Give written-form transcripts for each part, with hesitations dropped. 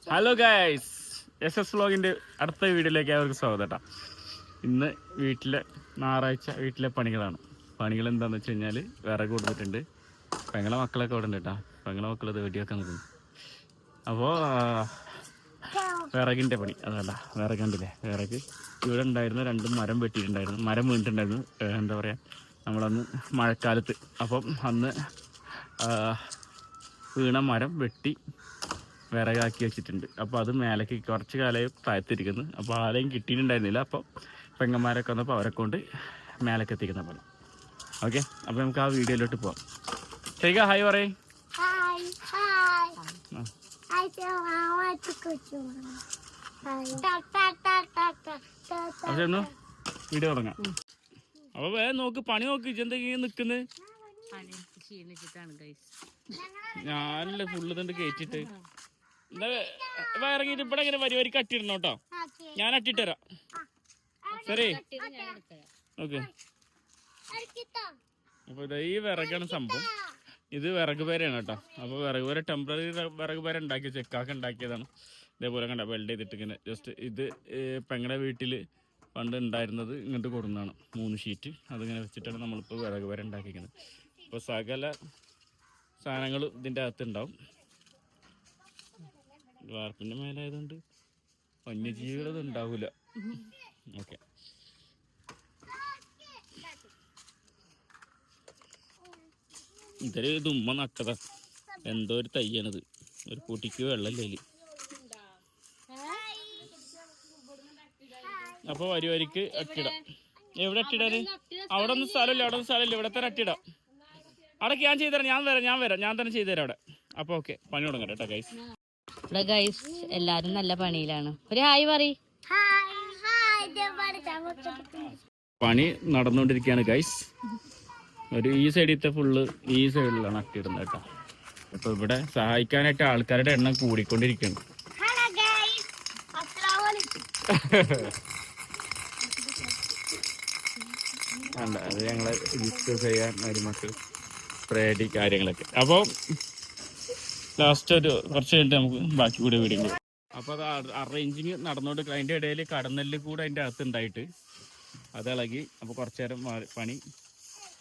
Hello guys, SS വ്ലോഗിൻ്റെ അടുത്ത വീഡിയോയിലേക്ക് അവർക്ക് സ്വാഗതം കേട്ടോ. ഇന്ന് ഞായറാഴ്ച വീട്ടിലെ പണികളാണ്. പണികൾ എന്താണെന്ന് വെച്ച് കഴിഞ്ഞാൽ വിറക് കൊടുത്തിട്ടുണ്ട്. പെങ്ങളെ മക്കളൊക്കെ അവിടെ ഉണ്ട് കേട്ടോ. പെങ്ങളെ മക്കൾ ഇത് വെടിവെക്കാൻ നിൽക്കുന്നു. അപ്പോൾ വിറകിൻ്റെ പണി അതല്ല, വിറക് കണ്ടില്ലേ, വിറക് ഇവിടെ ഉണ്ടായിരുന്നു. രണ്ടും മരം വെട്ടിയിട്ടുണ്ടായിരുന്നു, മരം വീണിട്ടുണ്ടായിരുന്നു. എന്താ പറയുക, നമ്മളന്ന് മഴക്കാലത്ത് അപ്പം അന്ന് വീണ മരം വെട്ടി വിറകാക്കി വെച്ചിട്ടുണ്ട്. അപ്പോൾ അത് മേലേക്ക് കുറച്ച് കാലമായി താഴ്ത്തിരിക്കുന്നു. അപ്പോൾ ആരെയും കിട്ടിയിട്ടുണ്ടായിരുന്നില്ല. അപ്പോൾ പെങ്ങന്മാരൊക്കെ വന്നപ്പോൾ അവരെ കൊണ്ട് മേലേക്ക് എത്തിക്കുന്ന പോലെ. ഓക്കെ, അപ്പോൾ നമുക്ക് ആ വീഡിയോയിലോട്ട് പോവാം. ശരിക്കും ഹായ് പറയേ. പക്ഷെ ഒന്ന് വീഡിയോ തുടങ്ങാം. അപ്പോൾ വേഗം നോക്ക്, പണി നോക്ക്. ഇതെന്തെങ്കിലും നിൽക്കുന്നത് ഞാനല്ലേ ഫുള്ള് ഇതുണ്ട് കയറ്റിട്ട്. എന്താ ഇറങ്ങിയിട്ട് ഇവിടെ ഇങ്ങനെ വരി കട്ടിയിടണം കേട്ടോ. ഞാൻ അട്ടിട്ട് തരാം. ശരി, ഓക്കെ. അപ്പോൾ ഇതാ ഈ വിറകാണ് സംഭവം. ഇത് വിറക് പേരയാണ് കേട്ടോ. അപ്പോൾ വിറക് പേര ടെമ്പററി വിറക് പേര ഉണ്ടാക്കിയ ചെക്കാക്ക് ഉണ്ടാക്കിയതാണ്. ഇതേപോലെ കണ്ട വെൽഡ് ചെയ്തിട്ട് ഇങ്ങനെ ജസ്റ്റ് ഇത് പെങ്ങളുടെ വീട്ടിൽ പണ്ട് ഉണ്ടായിരുന്നത് ഇങ്ങോട്ട് കൊടുക്കുന്നതാണ്. 3 ഷീറ്റ് അതിങ്ങനെ വെച്ചിട്ടാണ് നമ്മളിപ്പോൾ വിറക് പേര ഉണ്ടാക്കിക്കുന്നത്. അപ്പോൾ സകല സാധനങ്ങളും ഇതിൻ്റെ അകത്ത് ഉണ്ടാവും. വാർപ്പിൻ്റെ മേലായതുകൊണ്ട് വന്യജീവികളൊന്നും ഉണ്ടാവില്ല. ഓക്കെ, ഇതൊരു ഉമ്മ നട്ടതാ. എന്തോ ഒരു തയ്യാണിത്. ഒരു പൊട്ടിക്ക് വെള്ളമില്ല അതിൽ. അപ്പോൾ വരിക്ക് അട്ടിടാം. എവിടെ അട്ടിടാന്? അവിടെ ഒന്നും സ്ഥലമില്ല, ഇവിടെ തന്നെ അട്ടിടാം. അവിടേക്ക് ഞാൻ ചെയ്തുതരാം. ഞാൻ തന്നെ ചെയ്തുതരാം അവിടെ. അപ്പോൾ ഓക്കെ, പണി തുടങ്ങട്ടെ കേട്ടോ ഗൈസ്. ഇവിടെ ഗൈസ് എല്ലാരും നല്ല പണിയിലാണ്. ഒരു ഹായ് പറയ്. പണി നടന്നുകൊണ്ടിരിക്കുകയാണ് ഗൈസ്. ഈ സൈഡിലത്തെ ഫുള്ള് ഈ സൈഡിലാണ് അട്ടിടുന്നത് കേട്ടോ. അപ്പൊ ഇവിടെ സഹായിക്കാനായിട്ട് ആൾക്കാരുടെ എണ്ണം കൂടിക്കൊണ്ടിരിക്കുകയാണ്. അത് ഞങ്ങളെ ഡിസ്കസ് ചെയ്യാൻ മരുമക്കൾ സ്പ്രേഡി കാര്യങ്ങളൊക്കെ. അപ്പോൾ ലാസ്റ്റ് കുറച്ച് കഴിഞ്ഞിട്ട് നമുക്ക് ബാക്കി കൂടെ വീഡിയോ. അപ്പോൾ അത് അറേഞ്ചിങ് നടന്നുകൊണ്ട് അതിൻ്റെ ഇടയിൽ കടന്നെല്ല് കൂടെ അതിൻ്റെ അകത്ത് ഉണ്ടായിട്ട് അത് ഇളകി. അപ്പോൾ കുറച്ച് നേരം പണി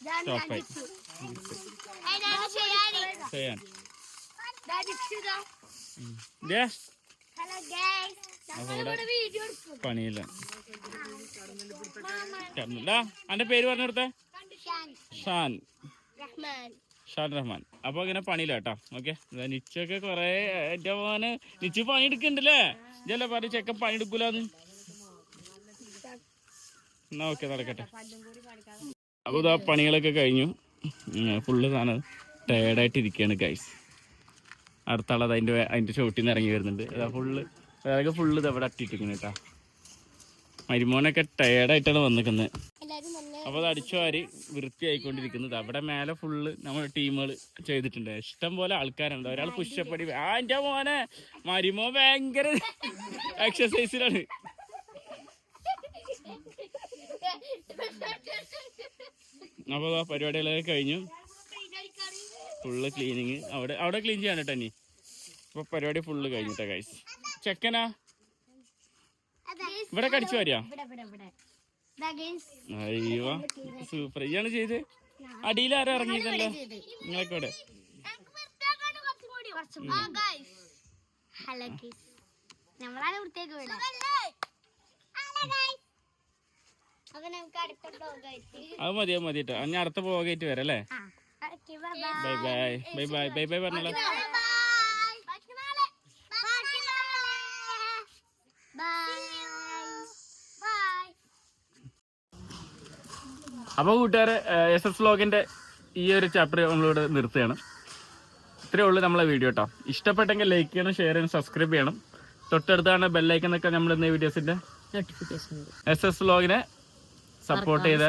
സ്റ്റോപ്പായി. ചെയ്യാൻ അപ്പോൾ ഇവിടെ പണിയില്ല. എൻ്റെ പേര് പറഞ്ഞു കൊടുത്തേ. ഷാൻ റഹ്മാൻ. അപ്പോൾ ഇങ്ങനെ പണിയില്ല കേട്ടോ. ഓക്കെ, നിച്ചൊക്കെ കുറേ എൻ്റെ മോന് നിച്ച് പണി എടുക്കണ്ടല്ലേ. ഇതല്ലേ പറഞ്ഞ ചെക്കൻ പണി എടുക്കൂലെന്ന്. എന്നാ ഓക്കെ, നടക്കട്ടെ. അപ്പോൾ ഇതാ പണികളൊക്കെ കഴിഞ്ഞു. ഫുള്ള് സാധനം ടയേർഡായിട്ട് ഇരിക്കുകയാണ് ഗൈസ്. അടുത്ത ആളത് അതിൻ്റെ ചോട്ടിൽ നിന്ന് ഇറങ്ങി വരുന്നുണ്ട്. അതാ വേറെ ഫുള്ള് ഇതവിടെ അട്ടിട്ടിരിക്കുന്നു കേട്ടോ. മരുമോനൊക്കെ ടയേർഡായിട്ടാണ് വന്നിരിക്കുന്നത്. അപ്പോൾ അത് അടിച്ചു വാരി വൃത്തിയായിക്കൊണ്ടിരിക്കുന്നത്. അവിടെ മേലെ ഫുള്ള് നമ്മുടെ ടീമുകൾ ചെയ്തിട്ടുണ്ട്. ഇഷ്ടം പോലെ ആൾക്കാരുണ്ട്. ഒരാൾ പുഷപ്പടി. എൻ്റെ മോനെ മരുമോ ഭയങ്കര എക്സസൈസിലാണ്. അപ്പോൾ ആ പരിപാടികളൊക്കെ കഴിഞ്ഞു. ഫുള്ള് ക്ലീനിങ് അവിടെ ക്ലീൻ ചെയ്യാൻ കേട്ടോ ഇനി. അപ്പോൾ പരിപാടി ഫുള്ള് കഴിഞ്ഞിട്ടാ ഗൈസ്. ചെക്കനാ ഇവിടെ കടിച്ചു വരിക. അയ്യോ സൂപ്പർ. ഇയാണ് ചെയ്ത്. അടിയിൽ ആരും ഇറങ്ങിയതല്ലേ നിങ്ങളൊക്കെ ഇവിടെ. അത് മതി കേട്ടോ. ഞാൻ അടുത്ത പോകായിട്ട് വരാം അല്ലേ. ബൈ പറഞ്ഞല്ലോ. അപ്പോൾ കൂട്ടുകാരെ, SS വ്ലോഗിൻ്റെ ഈ ഒരു ചാപ്റ്റർ നമ്മളിവിടെ നിർത്തുകയാണ്. ഇത്രയേ ഉള്ളൂ നമ്മളെ വീഡിയോ കേട്ടോ. ഇഷ്ടപ്പെട്ടെങ്കിൽ ലൈക്ക് ചെയ്യണം, ഷെയർ ചെയ്യണം, സബ്സ്ക്രൈബ് ചെയ്യണം. തൊട്ടടുത്താണ് ബെല്ലൈക്കൺ എന്നൊക്കെ നമ്മൾ ഇന്ന് വീഡിയോസിൻ്റെ നോട്ടിഫിക്കേഷൻ. SS വ്ലോഗിനെ സപ്പോർട്ട് ചെയ്ത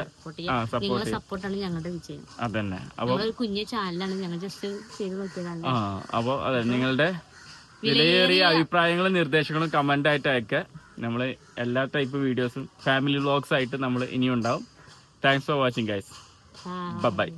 സപ്പോർട്ടാണ് ഞങ്ങളുടെ വിജയം. അതന്നെ. അപ്പോൾ കുഞ്ഞു ചാനലാണ്, ഞങ്ങൾ ജസ്റ്റ് ചെയ്ത് നോക്കിയതാണ്. അപ്പോൾ അതെ, നിങ്ങളുടെ വിലയേറിയ അഭിപ്രായങ്ങളും നിർദ്ദേശങ്ങളും കമന്റ് ആയിട്ട് അയക്കുക. നമ്മൾ എല്ലാ ടൈപ്പ് വീഡിയോസും ഫാമിലി വ്ലോഗ്സ് ആയിട്ട് നമ്മൾ ഇനിയും ഉണ്ടാവും. Thanks for watching guys. Bye bye.